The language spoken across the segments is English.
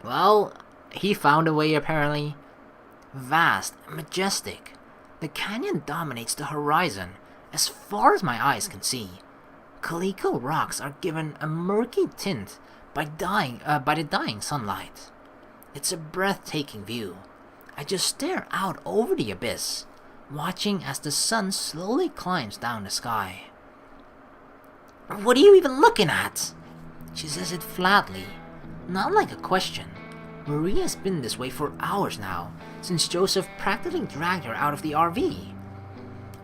Well, he found a way apparently. Vast, majestic. The canyon dominates the horizon as far as my eyes can see. Calico rocks are given a murky tint by the dying sunlight. It's a breathtaking view. I just stare out over the abyss, watching as the sun slowly climbs down the sky. "What are you even looking at?" She says it flatly, not like a question. Maria's been this way for hours now, since Joseph practically dragged her out of the RV.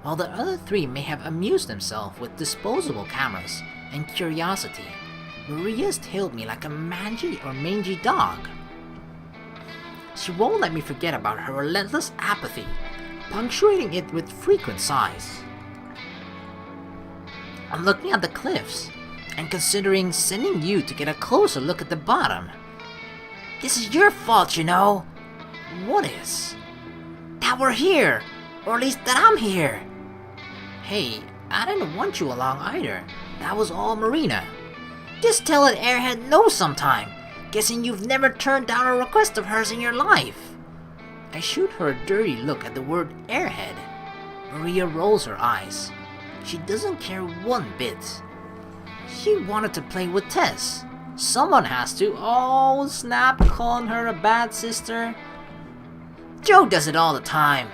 While the other three may have amused themselves with disposable cameras and curiosity, Maria's tailed me like a mangy dog. She won't let me forget about her relentless apathy, punctuating it with frequent sighs. I'm looking at the cliffs, and considering sending you to get a closer look at the bottom. This is your fault, you know. What is? That we're here, or at least that I'm here. Hey, I didn't want you along either. That was all Marina. Just tell an airhead no sometime. Guessing you've never turned down a request of hers in your life. I shoot her a dirty look at the word airhead. Maria rolls her eyes. She doesn't care one bit. She wanted to play with Tess. Someone has to. Oh, snap, calling her a bad sister. Joe does it all the time.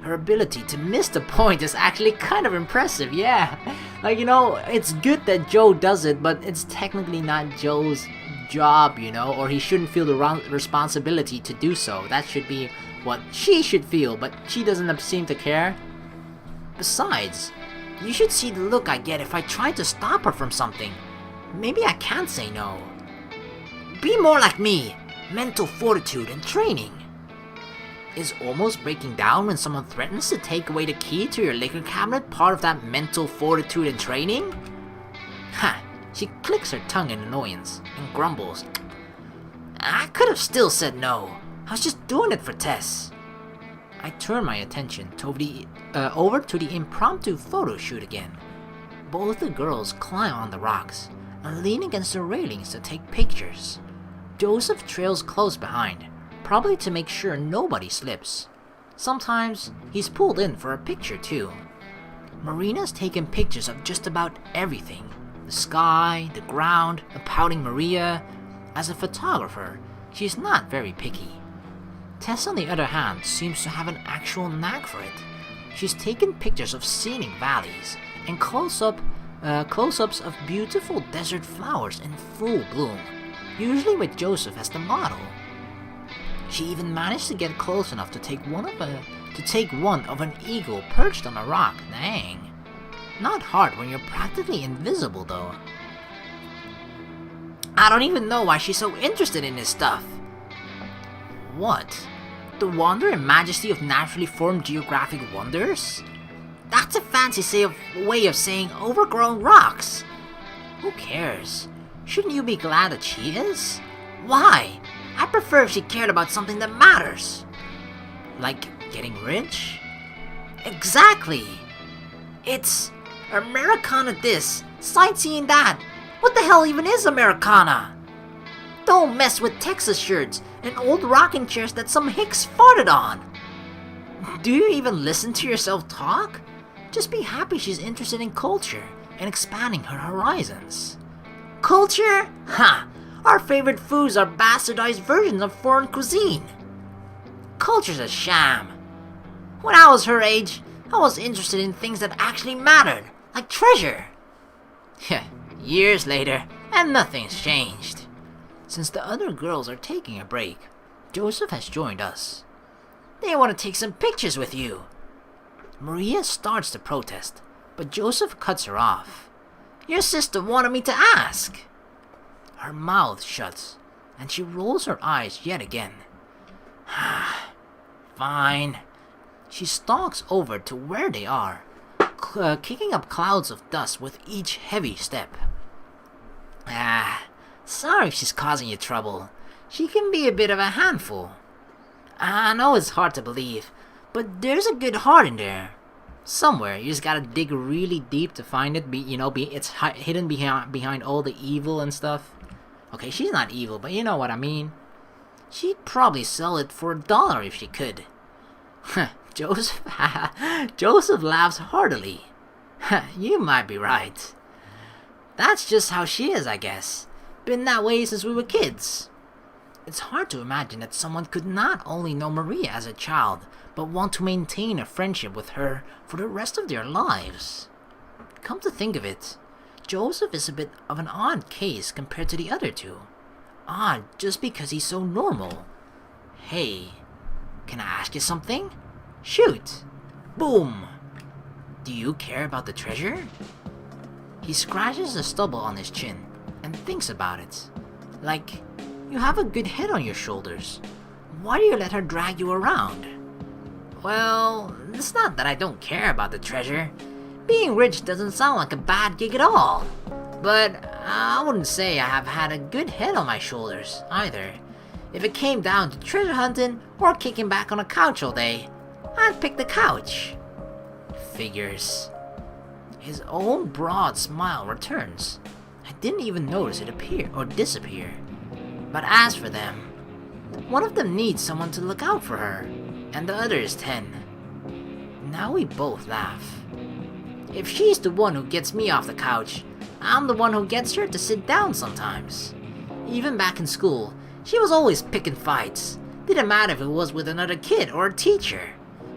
Her ability to miss the point is actually kind of impressive, yeah. Like, it's good that Joe does it, but it's technically not Joe's job, or he shouldn't feel the responsibility to do so. That should be what she should feel, but she doesn't seem to care. Besides, you should see the look I get if I try to stop her from something. Maybe I can't say no. Be more like me. Mental fortitude and training. Is almost breaking down when someone threatens to take away the key to your liquor cabinet part of that mental fortitude and training? Ha! She clicks her tongue in annoyance and grumbles. I could have still said no. I was just doing it for Tess. I turn my attention over to the impromptu photo shoot again. Both the girls climb on the rocks and lean against the railings to take pictures. Joseph trails close behind, probably to make sure nobody slips. Sometimes he's pulled in for a picture too. Marina's taken pictures of just about everything. The sky, the ground, a pouting Maria. As a photographer, she's not very picky. Tess, on the other hand, seems to have an actual knack for it. She's taken pictures of scenic valleys and close-ups of beautiful desert flowers in full bloom, usually with Joseph as the model. She even managed to get close enough to take one of an eagle perched on a rock. Dang. Not hard when you're practically invisible, though. I don't even know why she's so interested in this stuff. What? The wonder and majesty of naturally formed geographic wonders? That's a fancy way of saying overgrown rocks. Who cares? Shouldn't you be glad that she is? Why? I prefer if she cared about something that matters. Like getting rich? Exactly. It's Americana this, sightseeing that. What the hell even is Americana? Don't mess with Texas shirts and old rocking chairs that some hicks farted on. Do you even listen to yourself talk? Just be happy she's interested in culture and expanding her horizons. Culture? Ha! Our favorite foods are bastardized versions of foreign cuisine. Culture's a sham. When I was her age, I was interested in things that actually mattered, like treasure. Years later, and nothing's changed. Since the other girls are taking a break, Joseph has joined us. They want to take some pictures with you. Maria starts to protest, but Joseph cuts her off. Your sister wanted me to ask. Her mouth shuts, and she rolls her eyes yet again. Fine. She stalks over to where they are, kicking up clouds of dust with each heavy step. Sorry if she's causing you trouble. She can be a bit of a handful. I know it's hard to believe, but there's a good heart in there. Somewhere, you just gotta dig really deep to find it. It's hidden behind all the evil and stuff. Okay, she's not evil, but you know what I mean. She'd probably sell it for $1 if she could. Joseph, Joseph laughs heartily. You might be right. That's just how she is, I guess. Been that way since we were kids. It's hard to imagine that someone could not only know Maria as a child, but want to maintain a friendship with her for the rest of their lives. Come to think of it, Joseph is a bit of an odd case compared to the other two. Odd just because he's so normal. Hey, can I ask you something? Shoot! Boom! Do you care about the treasure? He scratches the stubble on his chin and thinks about it. Like, you have a good head on your shoulders. Why do you let her drag you around? Well, it's not that I don't care about the treasure. Being rich doesn't sound like a bad gig at all. But I wouldn't say I have had a good head on my shoulders, either. If it came down to treasure hunting or kicking back on a couch all day, I'd pick the couch. Figures. His own broad smile returns. I didn't even notice it appear or disappear. But as for them, one of them needs someone to look out for her, and the other is 10. Now we both laugh. If she's the one who gets me off the couch, I'm the one who gets her to sit down sometimes. Even back in school, she was always picking fights. Didn't matter if it was with another kid or a teacher.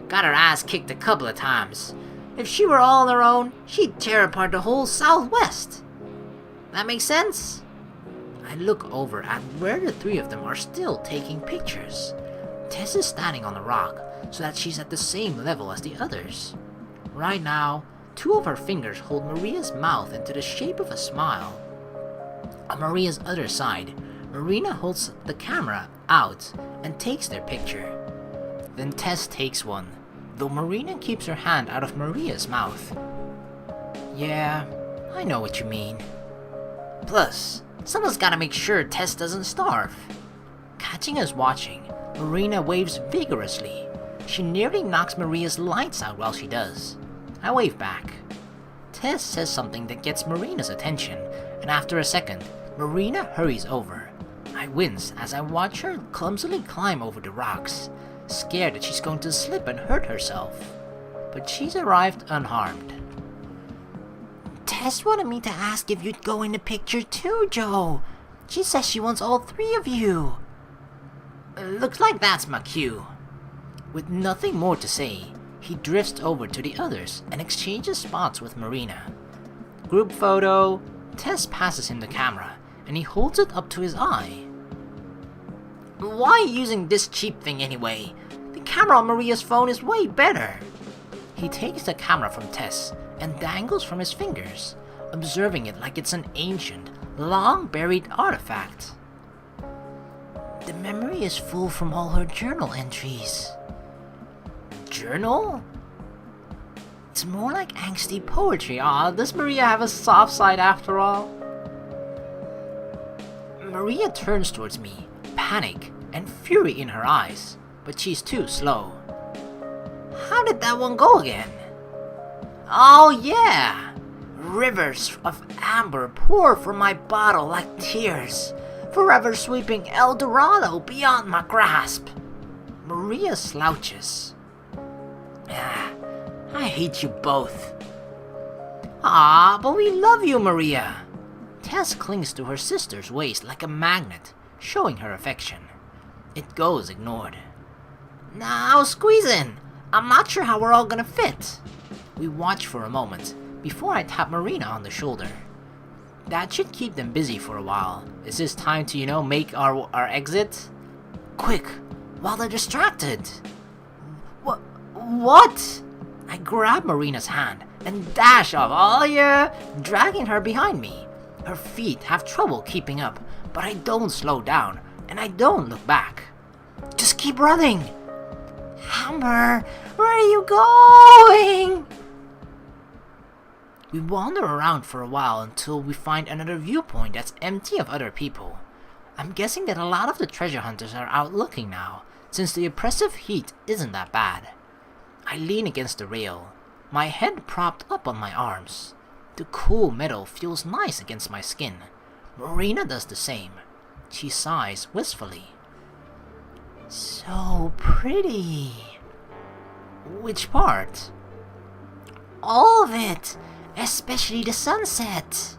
Got her ass kicked a couple of times. If she were all on her own, she'd tear apart the whole Southwest. That makes sense? I look over at where the three of them are still taking pictures. Tess is standing on the rock so that she's at the same level as the others. Right now, 2 of her fingers hold Maria's mouth into the shape of a smile. On Maria's other side, Marina holds the camera out and takes their picture. Then Tess takes one, though Marina keeps her hand out of Maria's mouth. Yeah, I know what you mean. Plus, someone's gotta make sure Tess doesn't starve. Catching us watching, Marina waves vigorously. She nearly knocks Maria's lights out while she does. I wave back. Tess says something that gets Marina's attention, and after a second, Marina hurries over. I wince as I watch her clumsily climb over the rocks, scared that she's going to slip and hurt herself. But she's arrived unharmed. Tess wanted me to ask if you'd go in the picture too, Joe. She says she wants all 3 of you. Looks like that's my cue. With nothing more to say, he drifts over to the others and exchanges spots with Marina. Group photo. Tess passes him the camera, and he holds it up to his eye. Why are you using this cheap thing anyway? The camera on Maria's phone is way better. He takes the camera from Tess and dangles from his fingers, observing it like it's an ancient, long-buried artifact. The memory is full from all her journal entries. Journal? It's more like angsty poetry. Aw, does Maria have a soft side after all? Maria turns towards me, panic and fury in her eyes, but she's too slow. How did that one go again? Oh yeah! Rivers of amber pour from my bottle like tears, forever sweeping El Dorado beyond my grasp. Maria slouches. I hate you both. Ah, but we love you, Maria. Tess clings to her sister's waist like a magnet, showing her affection. It goes ignored. Now squeeze in. I'm not sure how we're all gonna fit. We watch for a moment before I tap Marina on the shoulder. That should keep them busy for a while. Is this time to, make our exit? Quick, while they're distracted. What? I grab Marina's hand and dash off. Oh yeah, dragging her behind me. Her feet have trouble keeping up, but I don't slow down and I don't look back. Just keep running. Amber, where are you going? We wander around for a while until we find another viewpoint that's empty of other people. I'm guessing that a lot of the treasure hunters are out looking now, since the oppressive heat isn't that bad. I lean against the rail, my head propped up on my arms. The cool metal feels nice against my skin. Marina does the same. She sighs wistfully. So pretty. Which part? All of it, especially the sunset.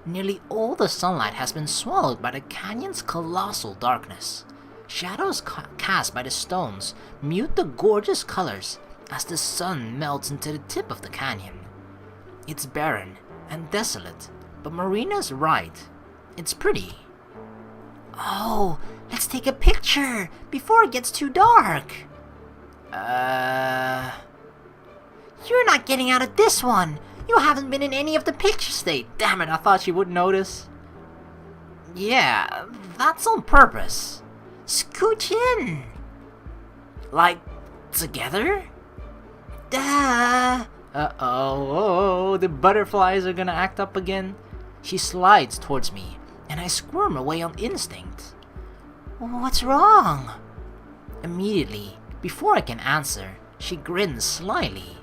Nearly all the sunlight has been swallowed by the canyon's colossal darkness. Shadows cast by the stones mute the gorgeous colors as the sun melts into the tip of the canyon. It's barren and desolate, but Marina's right. It's pretty. Oh, let's take a picture before it gets too dark. You're not getting out of this one. You haven't been in any of the pictures. Damn it, I thought she would notice. Yeah, that's on purpose. Scooch in. Like, together? Duh. Uh-oh, the butterflies are gonna act up again. She slides towards me, and I squirm away on instinct. What's wrong? Immediately, before I can answer, she grins slyly.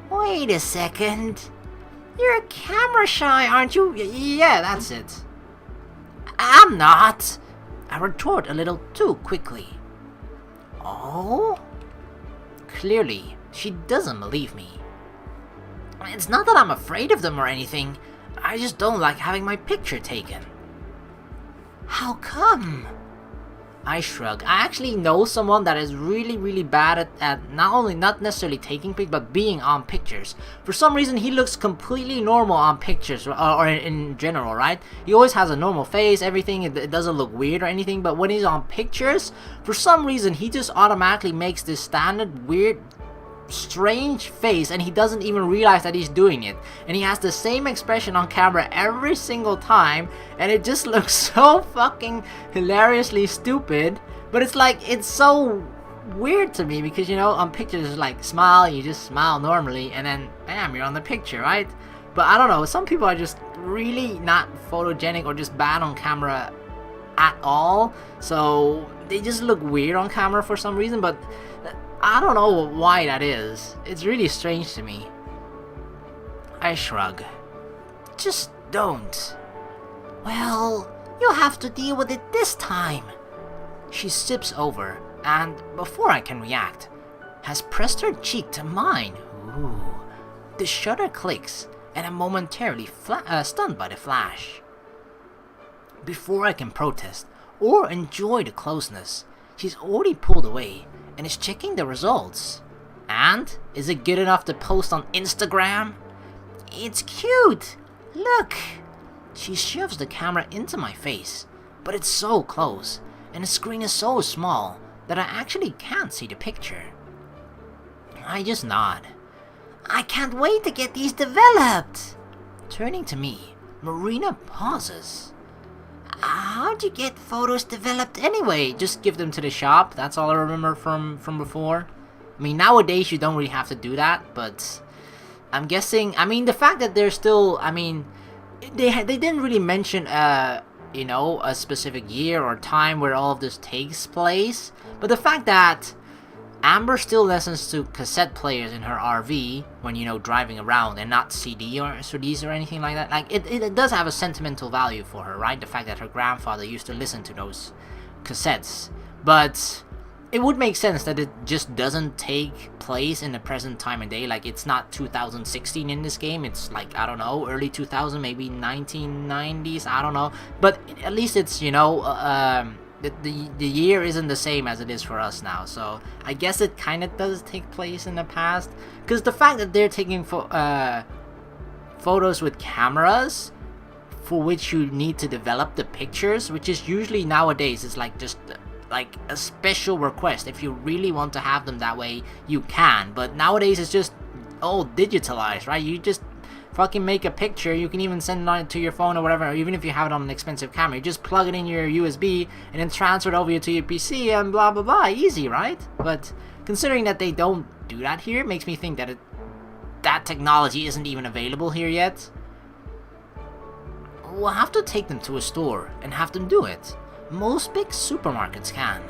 Wait a second. You're camera shy, aren't you? Yeah, that's it. I'm not. I retort a little too quickly. Oh? Clearly, she doesn't believe me. It's not that I'm afraid of them or anything. I just don't like having my picture taken. How come? I shrug. I actually know someone that is really bad at not necessarily taking pictures, but being on pictures. For some reason, he looks completely normal on pictures, or in general, right? He always has a normal face, everything, it doesn't look weird or anything, but when he's on pictures, for some reason, he just automatically makes this standard, weird, strange face, and he doesn't even realize that he's doing it, and he has the same expression on camera every single time, and it just looks so fucking hilariously stupid. But it's like, it's so weird to me, because you know, on pictures it's like smile, you just smile normally, and then bam, you're on the picture, right? But I don't know, some people are just really not photogenic or just bad on camera at all, so they just look weird on camera for some reason. But I don't know why that is. It's really strange to me. I shrug. Just don't. Well, you'll have to deal with it this time. She sips over, and before I can react, has pressed her cheek to mine. Ooh. The shutter clicks, and I'm momentarily stunned by the flash. Before I can protest or enjoy the closeness, she's already pulled away and is checking the results. And is it good enough to post on Instagram? It's cute. Look. She shoves the camera into my face, but it's so close, and the screen is so small that I actually can't see the picture. I just nod. I can't wait to get these developed. Turning to me, Marina pauses. How'd you get photos developed anyway? Just give them to the shop. That's all I remember from before. I mean, nowadays you don't really have to do that, but I'm guessing, I mean, the fact that they're still, I mean, they didn't really mention you know, a specific year or time where all of this takes place, but the fact that Amber still listens to cassette players in her RV when, you know, driving around, and not CDs or anything like that. Like, it does have a sentimental value for her, right? The fact that her grandfather used to listen to those cassettes. But it would make sense that it just doesn't take place in the present time and day. Like, it's not 2016 in this game. It's like, I don't know, early 2000, maybe 1990s, I don't know. But at least it's, you know, the year isn't the same as it is for us now, so I guess it kind of does take place in the past, because the fact that they're taking photos with cameras for which you need to develop the pictures, which is usually nowadays is like just like a special request. If you really want to have them that way, you can, but nowadays it's just all digitalized, right? You just fucking make a picture. You can even send it on to your phone or whatever, or even if you have it on an expensive camera, you just plug it in your USB and then transfer it over to your PC and blah blah blah. Easy, right? But considering that they don't do that here, it makes me think that that technology isn't even available here yet. We'll have to take them to a store and have them do it. Most big supermarkets can.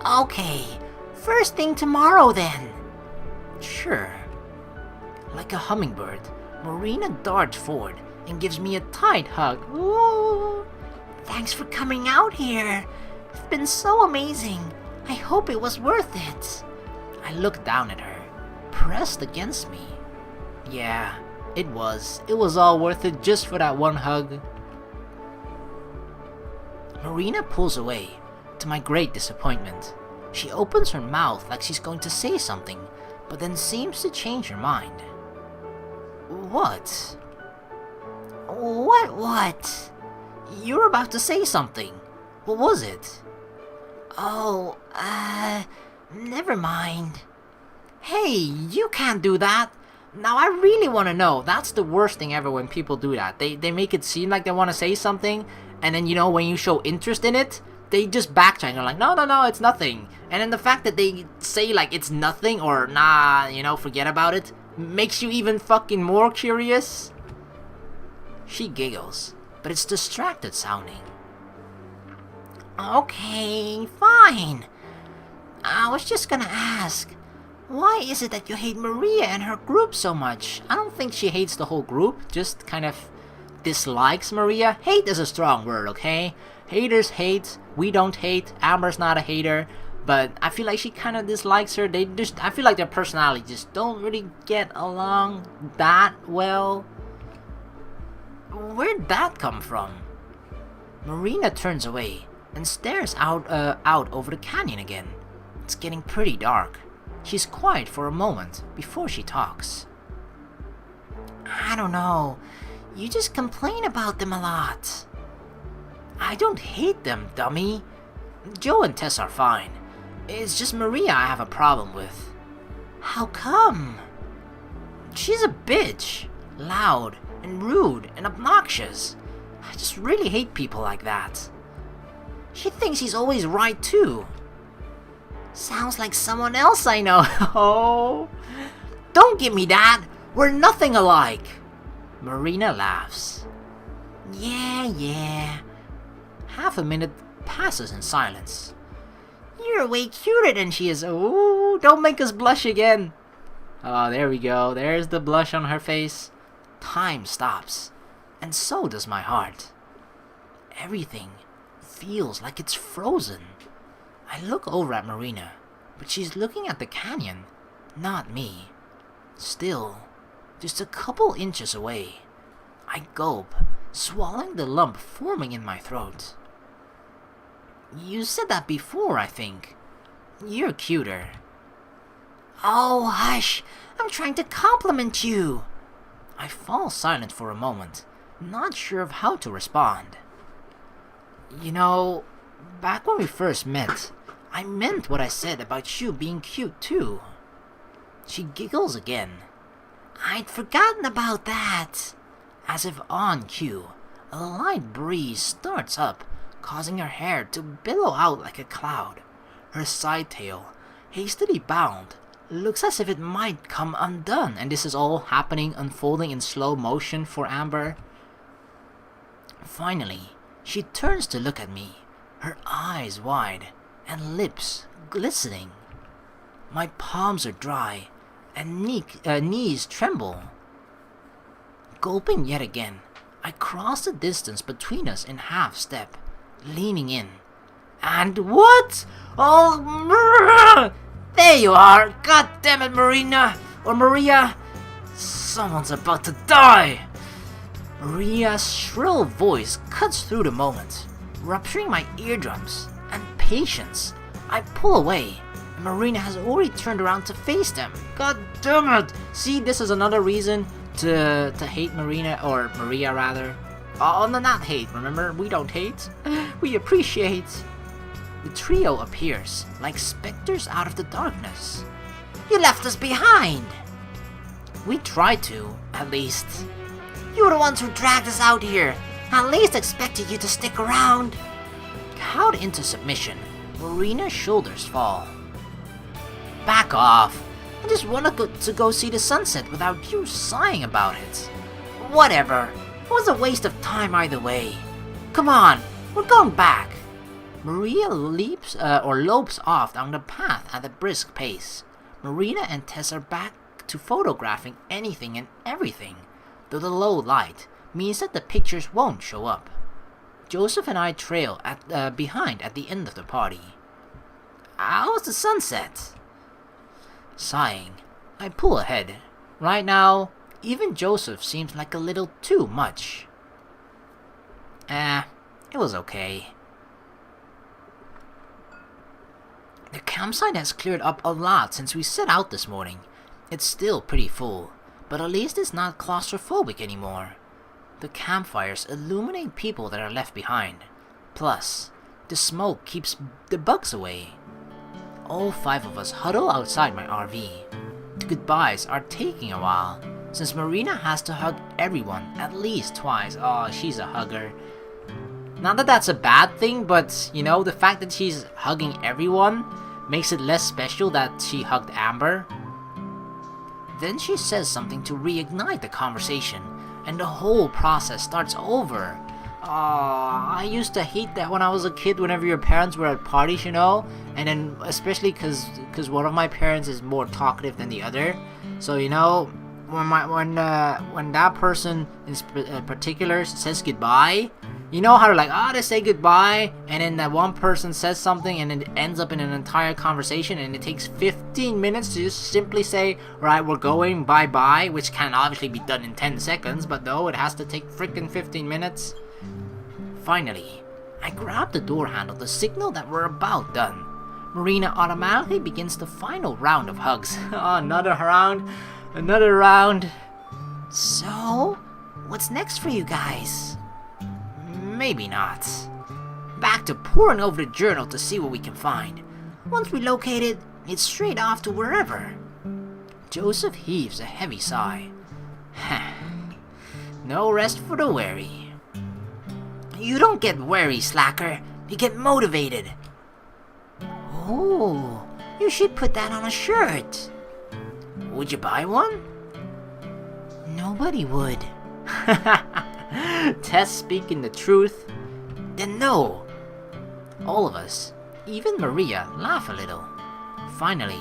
Okay, first thing tomorrow then. Sure. Like a hummingbird, Marina darts forward and gives me a tight hug. Ooh. Thanks for coming out here. It's been so amazing. I hope it was worth it. I looked down at her, pressed against me. Yeah, it was. It was all worth it just for that one hug. Marina pulls away, to my great disappointment. She opens her mouth like she's going to say something, but then seems to change her mind. What? What? You're about to say something. What was it? Oh, never mind. Hey, you can't do that. Now I really want to know. That's the worst thing ever when people do that. They make it seem like they want to say something, and then, you know, when you show interest in it, they just backtrack and are like, no, it's nothing. And then the fact that they say like it's nothing or nah, you know, forget about it, makes you even fucking more curious. She giggles, but it's distracted sounding. Okay, fine. I was just gonna ask, why is it that you hate Maria and her group so much? I don't think she hates the whole group, just kind of dislikes Maria. Hate is a strong word, okay? Haters hate, we don't hate, Amber's not a hater, but I feel like she kind of dislikes her. I feel like their personality just don't really get along that well. Where'd that come from? Marina turns away and stares out over the canyon again. It's getting pretty dark. She's quiet for a moment before she talks. I don't know. You just complain about them a lot. I don't hate them, dummy. Joe and Tess are fine. It's just Maria I have a problem with. How come? She's a bitch. Loud and rude and obnoxious. I just really hate people like that. She thinks he's always right too. Sounds like someone else I know. Oh, don't give me that. We're nothing alike. Marina laughs. Yeah. Half a minute passes in silence. You're way cuter than she is. Ooh, don't make us blush again. Oh, there we go. There's the blush on her face. Time stops, and so does my heart. Everything feels like it's frozen. I look over at Marina, but she's looking at the canyon, not me. Still, just a couple inches away. I gulp, swallowing the lump forming in my throat. You said that before, I think. You're cuter. Oh, hush! I'm trying to compliment you. I fall silent for a moment, not sure of how to respond. You know, back when we first met, I meant what I said about you being cute too. She giggles again. I'd forgotten about that. As if on cue, a light breeze starts up, causing her hair to billow out like a cloud. Her side tail, hastily bound, looks as if it might come undone, and this is all unfolding in slow motion for Amber. Finally, she turns to look at me, her eyes wide and lips glistening. My palms are dry and knees tremble. Gulping yet again, I cross the distance between us in half step, leaning in. And what? Oh, there you are! God damn it, Marina! Or Maria! Someone's about to die! Maria's shrill voice cuts through the moment, rupturing my eardrums and patience. I pull away, and Marina has already turned around to face them. God damn it! See, this is another reason to hate Marina, or Maria rather. Oh, no, not hate, remember? We don't hate. We appreciate. The trio appears, like specters out of the darkness. You left us behind! We tried to, at least. You were the ones who dragged us out here. At least expected you to stick around. Cowed into submission, Marina's shoulders fall. Back off. I just want to go see the sunset without you sighing about it. Whatever. It was a waste of time either way. Come on, we're going back. Maria lopes off down the path at a brisk pace. Marina and Tess are back to photographing anything and everything, though the low light means that the pictures won't show up. Joseph and I trail behind at the end of the party. How's the sunset? Sighing, I pull ahead. Right now, even Joseph seems like a little too much. It was okay. The campsite has cleared up a lot since we set out this morning. It's still pretty full, but at least it's not claustrophobic anymore. The campfires illuminate people that are left behind. Plus, the smoke keeps the bugs away. All 5 of us huddle outside my RV. The goodbyes are taking a while, since Marina has to hug everyone at least twice. Oh, she's a hugger. Not that that's a bad thing, but, you know, the fact that she's hugging everyone makes it less special that she hugged Amber. Then she says something to reignite the conversation, and the whole process starts over. I used to hate that when I was a kid whenever your parents were at parties, you know? And then, especially because one of my parents is more talkative than the other. So, you know, when that person in particular says goodbye, you know how they say goodbye, and then that one person says something and it ends up in an entire conversation, and it takes 15 minutes to just simply say, right, we're going, bye-bye, which can obviously be done in 10 seconds, but no, it has to take freaking 15 minutes. Finally, I grab the door handle to signal that we're about done. Marina automatically begins the final round of hugs. Another round. So, what's next for you guys? Maybe not. Back to poring over the journal to see what we can find. Once we locate it, it's straight off to wherever. Joseph heaves a heavy sigh. No rest for the weary. You don't get weary, slacker. You get motivated. Oh, you should put that on a shirt. Would you buy one? Nobody would. Tess speaking the truth? Then no. All of us, even Maria, laugh a little. Finally,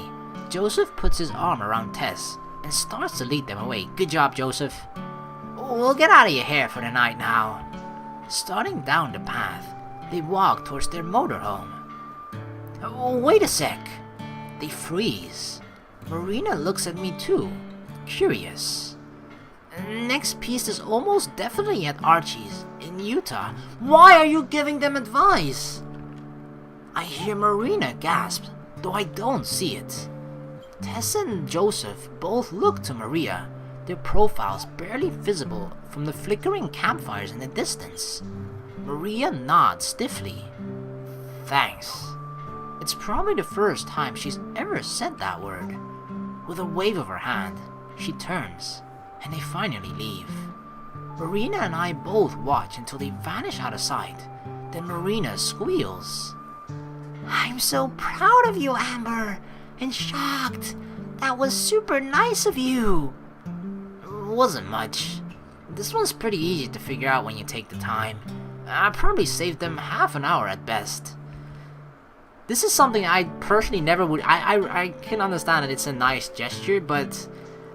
Joseph puts his arm around Tess and starts to lead them away. Good job, Joseph. We'll get out of your hair for the night now. Starting down the path, they walk towards their motorhome. Oh, wait a sec. They freeze. Marina looks at me too, curious. Next piece is almost definitely at Archie's in Utah. Why are you giving them advice? I hear Marina gasp, though I don't see it. Tess and Joseph both look to Maria, their profiles barely visible from the flickering campfires in the distance. Maria nods stiffly. Thanks. It's probably the first time she's ever said that word. With a wave of her hand, she turns, and they finally leave. Marina and I both watch until they vanish out of sight. Then Marina squeals. I'm so proud of you, Amber, and shocked. That was super nice of you. Wasn't much. This one's pretty easy to figure out when you take the time. I probably saved them half an hour at best. This is something I personally never would. I can understand that it's a nice gesture, but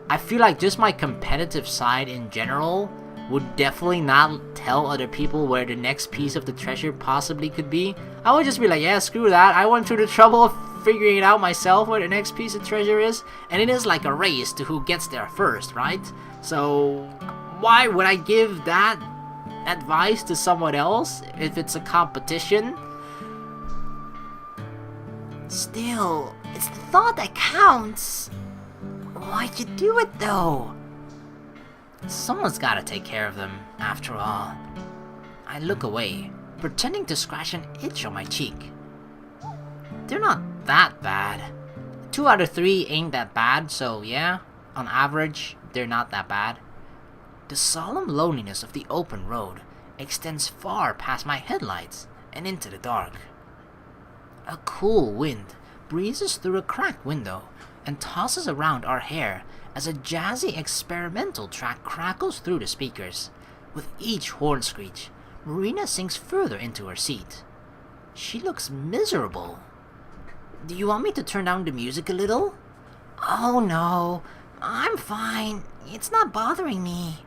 I feel like just my competitive side in general would definitely not tell other people where the next piece of the treasure possibly could be. I would just be like, yeah, screw that. I went through the trouble of figuring it out myself where the next piece of treasure is, and it is like a race to who gets there first, right? So why would I give that advice to someone else if it's a competition? Still, it's the thought that counts. Why'd you do it though? Someone's gotta take care of them, after all. I look away, pretending to scratch an itch on my cheek. They're not that bad. 2 out of 3 ain't that bad, so yeah, on average, they're not that bad. The solemn loneliness of the open road extends far past my headlights and into the dark. A cool wind breezes through a cracked window and tosses around our hair as a jazzy experimental track crackles through the speakers. With each horn screech, Marina sinks further into her seat. She looks miserable. Do you want me to turn down the music a little? Oh no, I'm fine. It's not bothering me.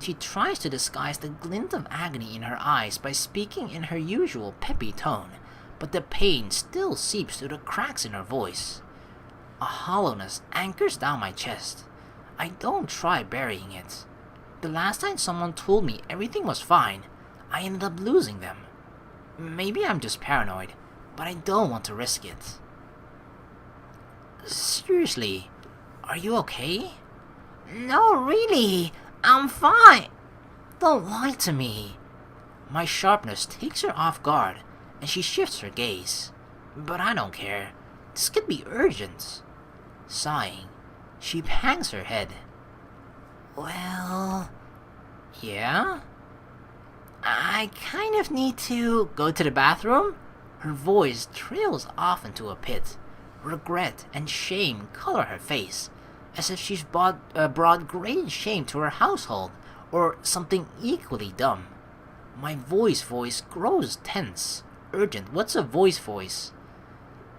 She tries to disguise the glint of agony in her eyes by speaking in her usual peppy tone, but the pain still seeps through the cracks in her voice. A hollowness anchors down my chest. I don't try burying it. The last time someone told me everything was fine, I ended up losing them. Maybe I'm just paranoid, but I don't want to risk it. Seriously, are you okay? No, really, I'm fine. Don't lie to me. My sharpness takes her off guard, and she shifts her gaze. But I don't care. This could be urgent. Sighing, she hangs her head. Well, yeah? I kind of need to Go to the bathroom? Her voice trails off into a pit. Regret and shame color her face, as if she's brought great shame to her household, or something equally dumb. My voice grows tense, urgent. What's a voice?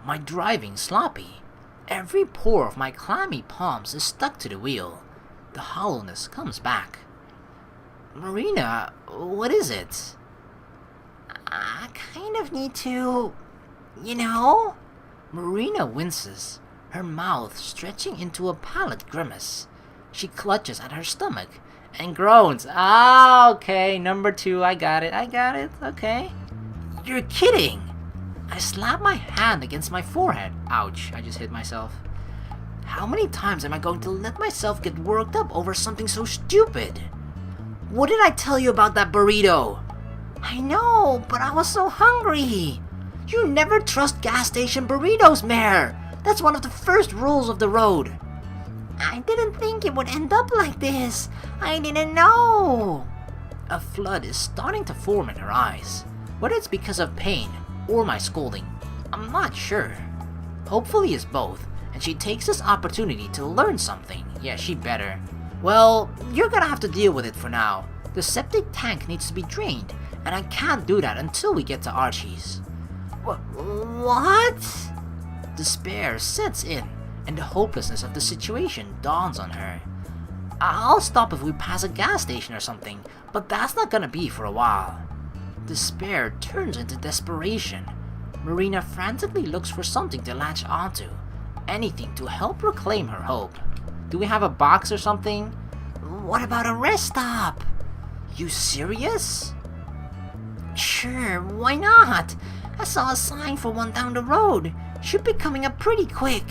My driving sloppy. Every pore of my clammy palms is stuck to the wheel. The hollowness comes back. Marina, what is it? I kind of need to, you know? Marina winces, her mouth stretching into a pallid grimace. She clutches at her stomach and groans. Ah, okay, number 2, I got it, okay. You're kidding! I slap my hand against my forehead. Ouch, I just hit myself. How many times am I going to let myself get worked up over something so stupid? What did I tell you about that burrito? I know, but I was so hungry. You never trust gas station burritos, Mare. That's one of the first rules of the road. I didn't think it would end up like this. I didn't know. A flood is starting to form in her eyes. Whether it's because of pain or my scolding, I'm not sure. Hopefully it's both, and she takes this opportunity to learn something. Yeah, she better. Well, you're gonna have to deal with it for now. The septic tank needs to be drained, and I can't do that until we get to Archie's. What? Despair sets in, and the hopelessness of the situation dawns on her. I'll stop if we pass a gas station or something, but that's not gonna be for a while. Despair turns into desperation. Marina frantically looks for something to latch onto, anything to help reclaim her hope. Do we have a box or something? What about a rest stop? You serious? Sure, why not? I saw a sign for one down the road. Should be coming up pretty quick.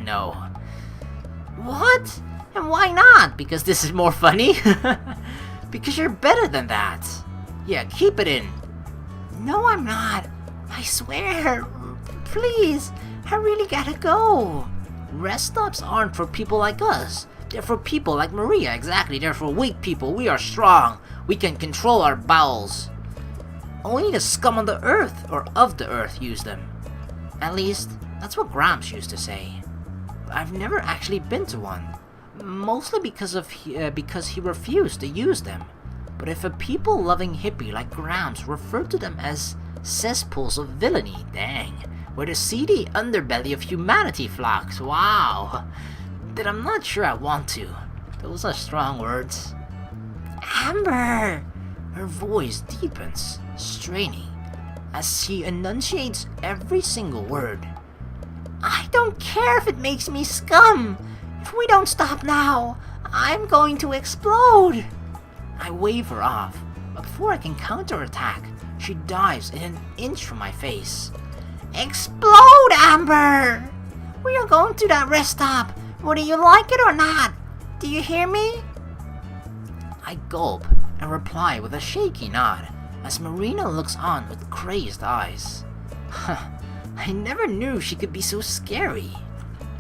No. What? And why not? Because this is more funny? Because you're better than that. Yeah, keep it in. No, I'm not. I swear. Please, I really gotta go. Rest stops aren't for people like us. They're for people like Maria, exactly. They're for weak people. We are strong. We can control our bowels. Only the scum on the earth, or of the earth, use them. At least, that's what Gramps used to say. I've never actually been to one. Mostly because he refused to use them. But if a people-loving hippie like Gramps referred to them as cesspools of villainy, dang, where the seedy underbelly of humanity flocks, wow, then I'm not sure I want to. Those are strong words. Amber! Her voice deepens, straining, as she enunciates every single word. I don't care if it makes me scum. If we don't stop now, I'm going to explode. I wave her off, but before I can counterattack, she dives in an inch from my face. Explode, Amber! We are going to that rest stop, whether you like it or not. Do you hear me? I gulp and reply with a shaky nod as Marina looks on with crazed eyes. I never knew she could be so scary.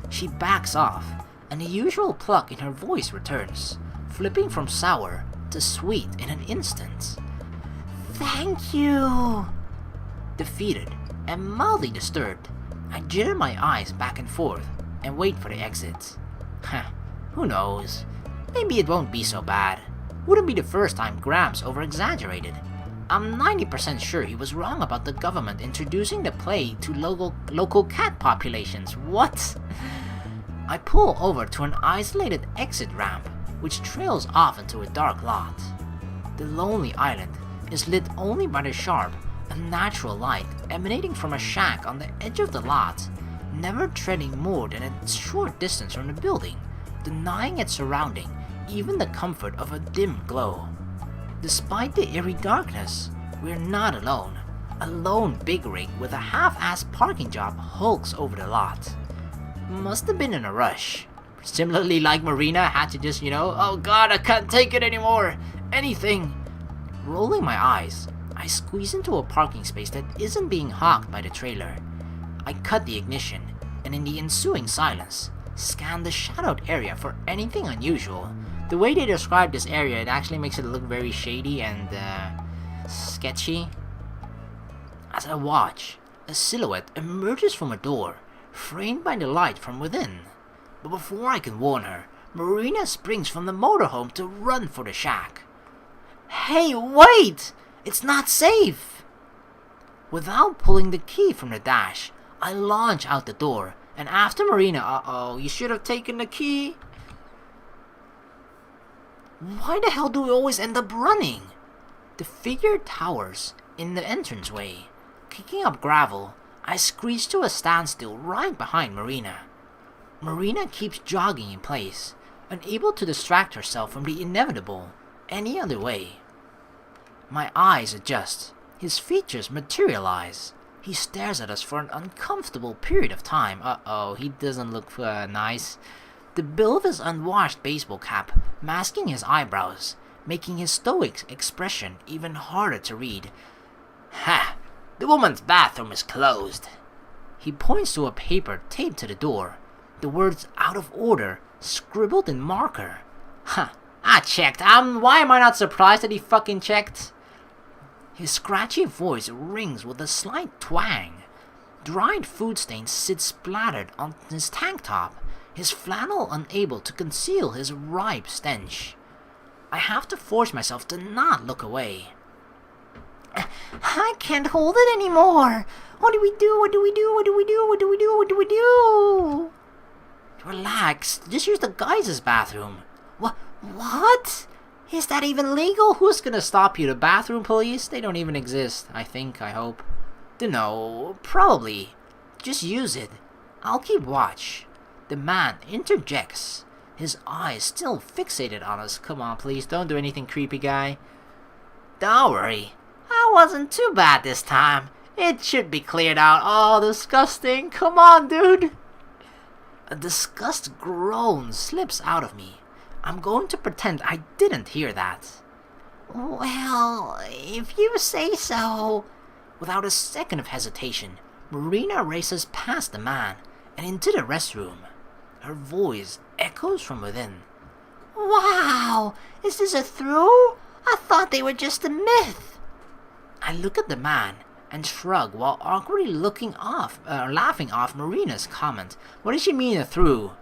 She backs off, and the usual pluck in her voice returns, flipping from sour to sweet in an instant. Thank you. Defeated and mildly disturbed, I jitter my eyes back and forth and wait for the exit. Who knows? Maybe it won't be so bad. Wouldn't be the first time Gramps over-exaggerated. I'm 90% sure he was wrong about the government introducing the plague to local cat populations. What? I pull over to an isolated exit ramp which trails off into a dark lot. The lonely island is lit only by the sharp, unnatural light emanating from a shack on the edge of the lot, never treading more than a short distance from the building, denying its surrounding even the comfort of a dim glow. Despite the eerie darkness, we're not alone. A lone big rig with a half-assed parking job hulks over the lot. Must have been in a rush. Similarly, like Marina had to just, oh god, I can't take it anymore. Anything. Rolling my eyes, I squeeze into a parking space that isn't being hogged by the trailer. I cut the ignition, and in the ensuing silence, scan the shadowed area for anything unusual. The way they describe this area, it actually makes it look very shady and sketchy. As I watch, a silhouette emerges from a door, framed by the light from within. But before I can warn her, Marina springs from the motorhome to run for the shack. Hey, wait! It's not safe! Without pulling the key from the dash, I launch out the door, and after Marina, you should have taken the key. Why the hell do we always end up running? The figure towers in the entranceway. Kicking up gravel, I screech to a standstill right behind Marina. Marina keeps jogging in place, unable to distract herself from the inevitable any other way. My eyes adjust. His features materialize. He stares at us for an uncomfortable period of time. He doesn't look nice. The bill of his unwashed baseball cap masking his eyebrows, making his stoic expression even harder to read. Ha! The woman's bathroom is closed. He points to a paper taped to the door. The words out of order, scribbled in marker. Huh, I checked. Why am I not surprised that he fucking checked? His scratchy voice rings with a slight twang. Dried food stains sit splattered on his tank top, his flannel unable to conceal his ripe stench. I have to force myself to not look away. I can't hold it anymore. What do we do? What do we do? What do we do? What do we do? What do we do? Relax. Just use the guys' bathroom. What? Is that even legal? Who's gonna stop you? The bathroom police? They don't even exist. I hope. Dunno. Probably. Just use it. I'll keep watch. The man interjects. His eyes still fixated on us. Come on, please. Don't do anything creepy, guy. Don't worry. I wasn't too bad this time. It should be cleared out. Oh, disgusting. Come on, dude. A disgust groan slips out of me. I'm going to pretend I didn't hear that. Well, if you say so. Without a second of hesitation, Marina races past the man and into the restroom. Her voice echoes from within. Wow! Is this a through? I thought they were just a myth. I look at the man and shrug while awkwardly laughing off Marina's comment. What does she mean a through?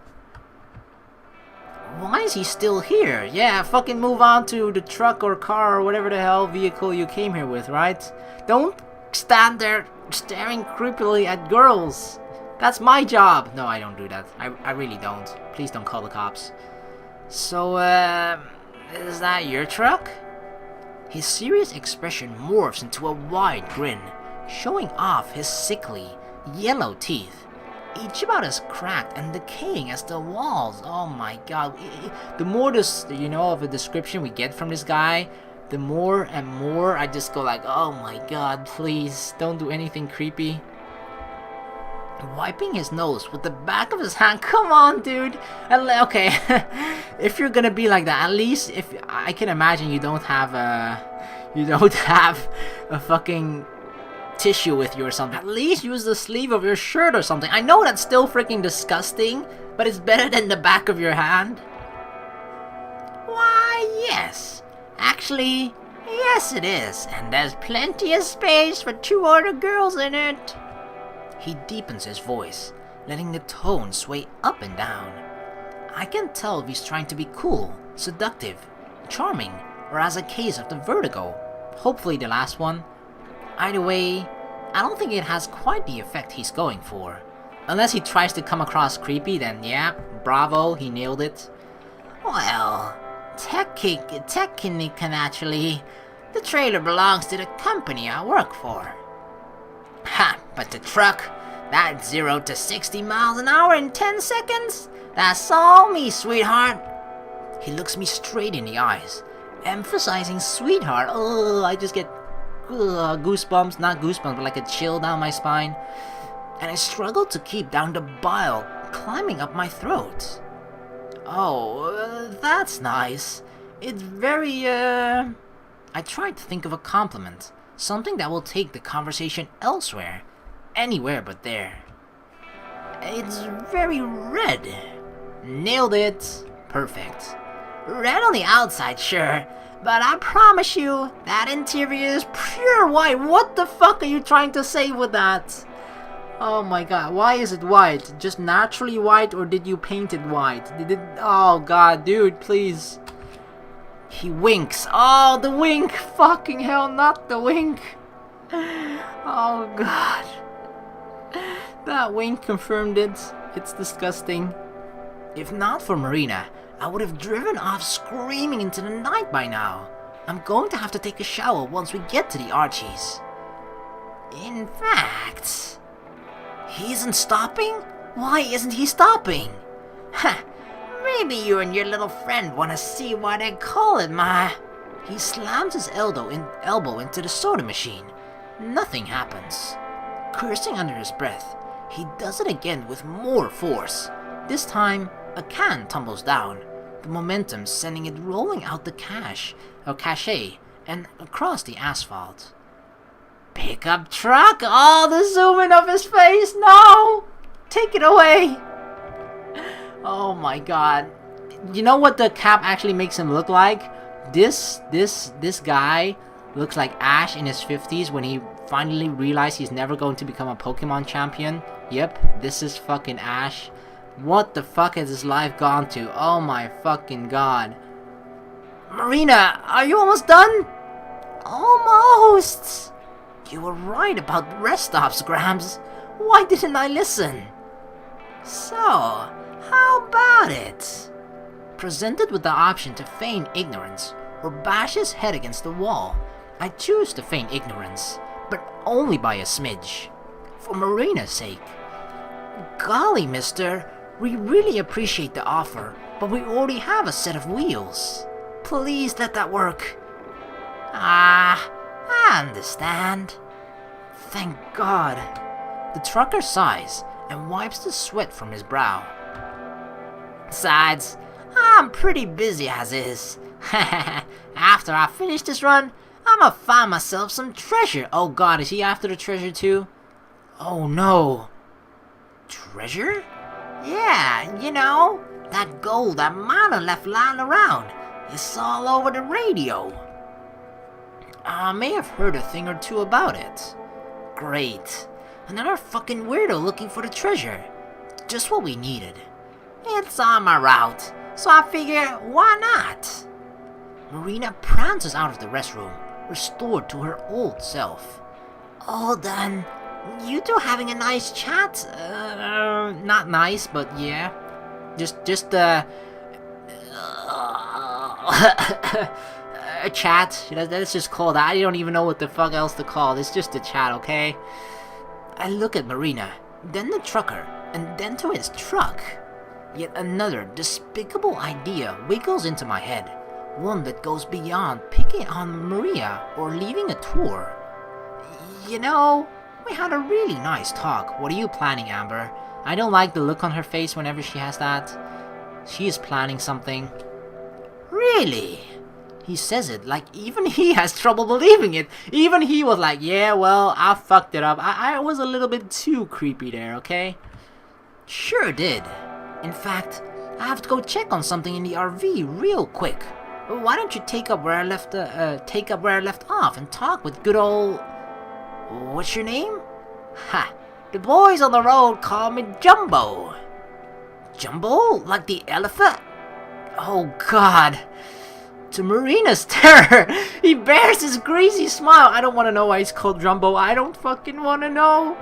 Why is he still here? Yeah, fucking move on to the truck or car or whatever the hell vehicle you came here with, right? Don't stand there staring creepily at girls. That's my job. No, I don't do that. I really don't. Please don't call the cops. So, is that your truck? His serious expression morphs into a wide grin, showing off his sickly, yellow teeth, each about as cracked and decaying as the walls. Oh my god. The more of a description we get from this guy, the more and more I just go like, oh my god, please, don't do anything creepy. Wiping his nose with the back of his hand. Come on, dude. Okay, if you're gonna be like that, at least if I can imagine you don't have a fucking tissue with you or something. At least use the sleeve of your shirt or something. I know that's still freaking disgusting, but it's better than the back of your hand. Why, yes. Actually, yes it is. And there's plenty of space for 2 other girls in it. He deepens his voice, letting the tone sway up and down. I can't tell if he's trying to be cool, seductive, charming, or as a case of the vertigo. Hopefully the last one. Either way, I don't think it has quite the effect he's going for. Unless he tries to come across creepy, then yeah, Bravo, he nailed it. Well, technically, actually, the trailer belongs to the company I work for. Ha, but the truck, that 0 to 60 miles an hour in 10 seconds, that's all me, sweetheart. He looks me straight in the eyes, emphasizing sweetheart. Oh, I just get goosebumps, not goosebumps, but like a chill down my spine. And I struggle to keep down the bile climbing up my throat. Oh, that's nice. It's very, I tried to think of a compliment. Something that will take the conversation elsewhere. Anywhere but there. It's very red. Nailed it. Perfect. Red on the outside, sure. But I promise you, that interior is pure white. What the fuck are you trying to say with that? Oh my god, why is it white? Just naturally white, or did you paint it white? Oh god, dude, please. He winks. Oh, the wink! Fucking hell, not the wink! Oh god. That wink confirmed it. It's disgusting. If not for Marina, I would have driven off screaming into the night by now. I'm going to have to take a shower once we get to the Archies. In fact... He isn't stopping? Why isn't he stopping? Huh, maybe you and your little friend want to see why they call it my... He slams his elbow into the soda machine. Nothing happens. Cursing under his breath, he does it again with more force. This time, a can tumbles down, the momentum sending it rolling out the cachette and across the asphalt. Pickup truck? Oh, the zoom in of his face! No! Take it away! Oh my god. You know what the cap actually makes him look like? This guy looks like Ash in his 50s when he finally realized he's never going to become a Pokemon champion. Yep, this is fucking Ash. What the fuck has his life gone to? Oh my fucking god. Marina, are you almost done? Almost! You were right about rest stops, Grams. Why didn't I listen? So, how about it? Presented with the option to feign ignorance or bash his head against the wall, I choose to feign ignorance, but only by a smidge. For Marina's sake. Golly, mister, we really appreciate the offer, but we already have a set of wheels. Please let that work. Ah, I understand. Thank God. The trucker sighs and wipes the sweat from his brow. Besides, I'm pretty busy as is. After I finish this run, I'ma find myself some treasure. Oh god, is he after the treasure too? Oh no. Treasure? Yeah, you know, that gold that Mana left lying around. It's all over the radio. I may have heard a thing or two about it. Great. Another fucking weirdo looking for the treasure. Just what we needed. It's on my route, so I figure, why not? Marina prances out of the restroom, restored to her old self. All done. You two having a nice chat? Not nice, but yeah. Just a chat. Let's just call that. I don't even know what the fuck else to call. It's just a chat, okay? I look at Marina, then the trucker, and then to his truck. Yet another despicable idea wiggles into my head. One that goes beyond picking on Maria or leaving a tour. You know, we had a really nice talk. What are you planning, Amber? I don't like the look on her face whenever she has that. She is planning something. Really? He says it like even he has trouble believing it. Even he was like, yeah, well, I fucked it up. I was a little bit too creepy there, okay? Sure did. In fact, I have to go check on something in the RV real quick. Why don't you take up where I left off and talk with good old... What's your name? Ha! The boys on the road call me Jumbo. Jumbo? Like the elephant? Oh god. To Marina's terror, he bears his greasy smile. I don't want to know why he's called Jumbo. I don't fucking want to know.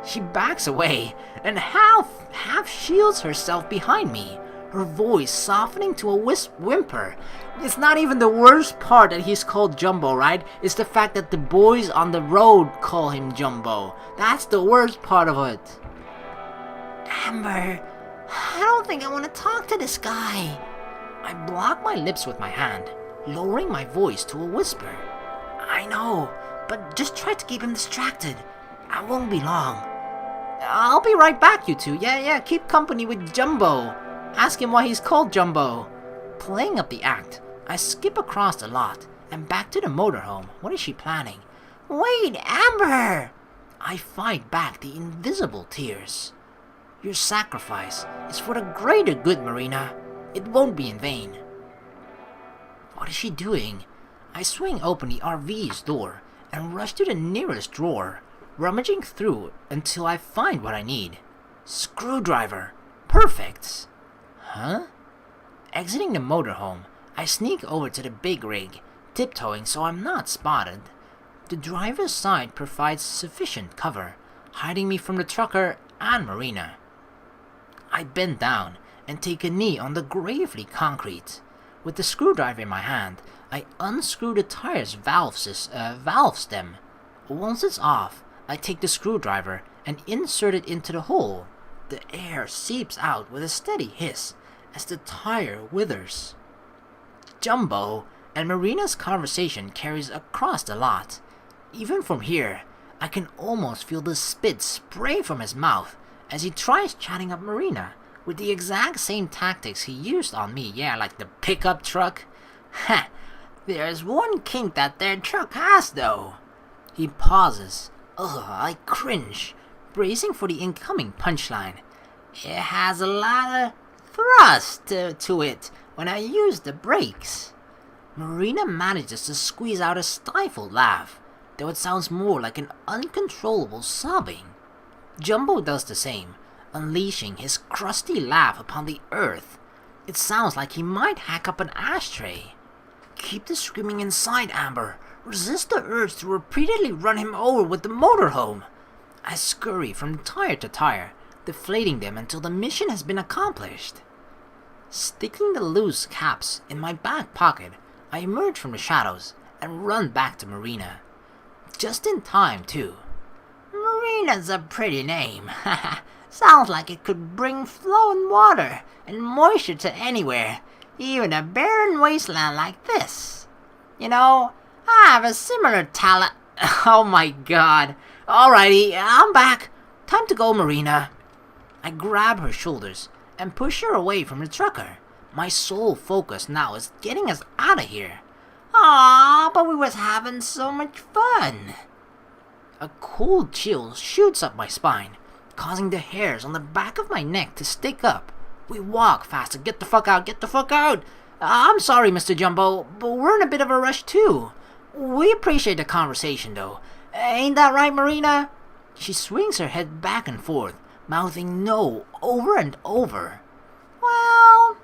She backs away and half shields herself behind me, her voice softening to a whimper. It's not even the worst part that he's called Jumbo, right? It's the fact that the boys on the road call him Jumbo. That's the worst part of it. Amber, I don't think I want to talk to this guy. I block my lips with my hand, lowering my voice to a whisper. I know, but just try to keep him distracted. I won't be long. I'll be right back, you two. Yeah, keep company with Jumbo. Ask him why he's called Jumbo. Playing up the act, I skip across the lot and back to the motorhome. What is she planning? Wait, Amber! I fight back the invisible tears. Your sacrifice is for the greater good, Marina. It won't be in vain. What is she doing? I swing open the RV's door and rush to the nearest drawer, rummaging through until I find what I need. Screwdriver. Perfect. Huh? Exiting the motorhome, I sneak over to the big rig, tiptoeing so I'm not spotted. The driver's side provides sufficient cover, hiding me from the trucker and Marina. I bend down and take a knee on the gravely concrete. With the screwdriver in my hand, I unscrew the tire's valve stem. Once it's off, I take the screwdriver and insert it into the hole. The air seeps out with a steady hiss as the tire withers. Jumbo and Marina's conversation carries across the lot. Even from here, I can almost feel the spit spray from his mouth as he tries chatting up Marina with the exact same tactics he used on me. Yeah, like the pickup truck. Ha! There's one kink that their truck has, though. He pauses. Ugh, I cringe, bracing for the incoming punchline. It has a lot of thrust to it when I use the brakes. Marina manages to squeeze out a stifled laugh, though it sounds more like an uncontrollable sobbing. Jumbo does the same, unleashing his crusty laugh upon the earth. It sounds like he might hack up an ashtray. Keep the screaming inside, Amber. Resist the urge to repeatedly run him over with the motorhome. I scurry from tire to tire, deflating them until the mission has been accomplished. Sticking the loose caps in my back pocket, I emerge from the shadows and run back to Marina. Just in time, too. Marina's a pretty name. Sounds like it could bring flowing water and moisture to anywhere, even a barren wasteland like this. You know, I have a similar talent. Oh my god. Alrighty, I'm back. Time to go, Marina. I grab her shoulders and push her away from the trucker. My sole focus now is getting us out of here. Aw, but we was having so much fun. A cold chill shoots up my spine, causing the hairs on the back of my neck to stick up. We walk faster. Get the fuck out, get the fuck out. I'm sorry, Mr. Jumbo, but we're in a bit of a rush too. We appreciate the conversation though. Ain't that right, Marina? She swings her head back and forth, mouthing no over and over. Well,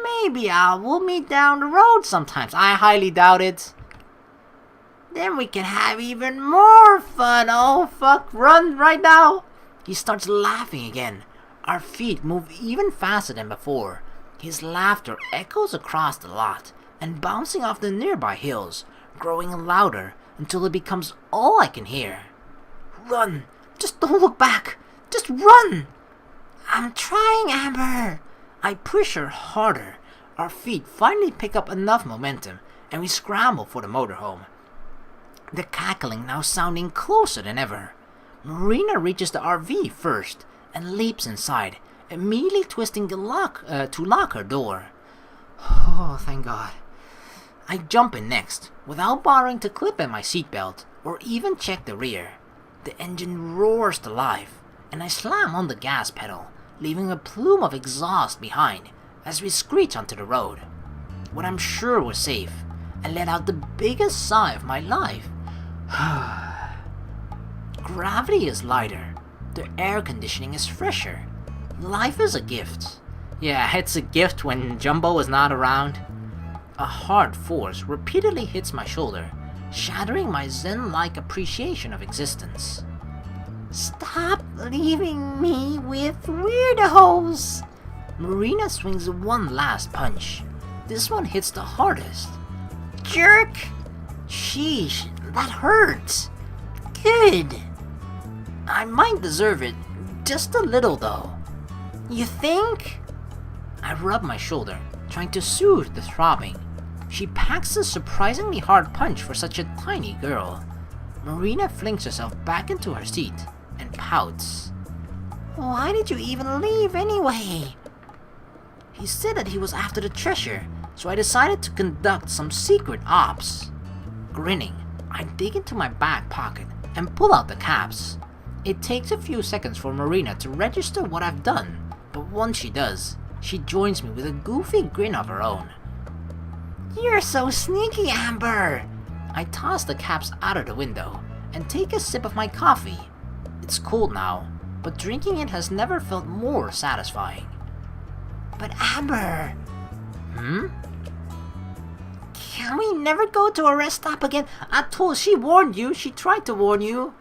maybe we'll meet down the road sometimes. I highly doubt it. Then we can have even more fun. Oh fuck, run right now. He starts laughing again. Our feet move even faster than before. His laughter echoes across the lot and bouncing off the nearby hills, growing louder until it becomes all I can hear. Run! Just don't look back! Just run! I'm trying, Amber! I push her harder. Our feet finally pick up enough momentum and we scramble for the motorhome. The cackling now sounding closer than ever. Marina reaches the RV first and leaps inside, immediately twisting the lock to lock her door. Oh, thank God. I jump in next, without bothering to clip in my seatbelt or even check the rear. The engine roars to life, and I slam on the gas pedal, leaving a plume of exhaust behind as we screech onto the road. When I'm sure we're safe, I let out the biggest sigh of my life. Gravity is lighter, the air conditioning is fresher. Life is a gift. Yeah, it's a gift when Jumbo is not around. A hard force repeatedly hits my shoulder, shattering my zen-like appreciation of existence. Stop leaving me with weirdos! Marina swings one last punch. This one hits the hardest. Jerk! Sheesh, that hurts. Good! I might deserve it. Just a little though. You think? I rub my shoulder, trying to soothe the throbbing. She packs a surprisingly hard punch for such a tiny girl. Marina flings herself back into her seat and pouts. Why did you even leave anyway? He said that he was after the treasure, so I decided to conduct some secret ops. Grinning, I dig into my back pocket and pull out the caps. It takes a few seconds for Marina to register what I've done, but once she does, she joins me with a goofy grin of her own. You're so sneaky, Amber! I toss the caps out of the window and take a sip of my coffee. It's cold now, but drinking it has never felt more satisfying. But Amber... Hmm? Can we never go to a rest stop again? I told she warned you. She tried to warn you.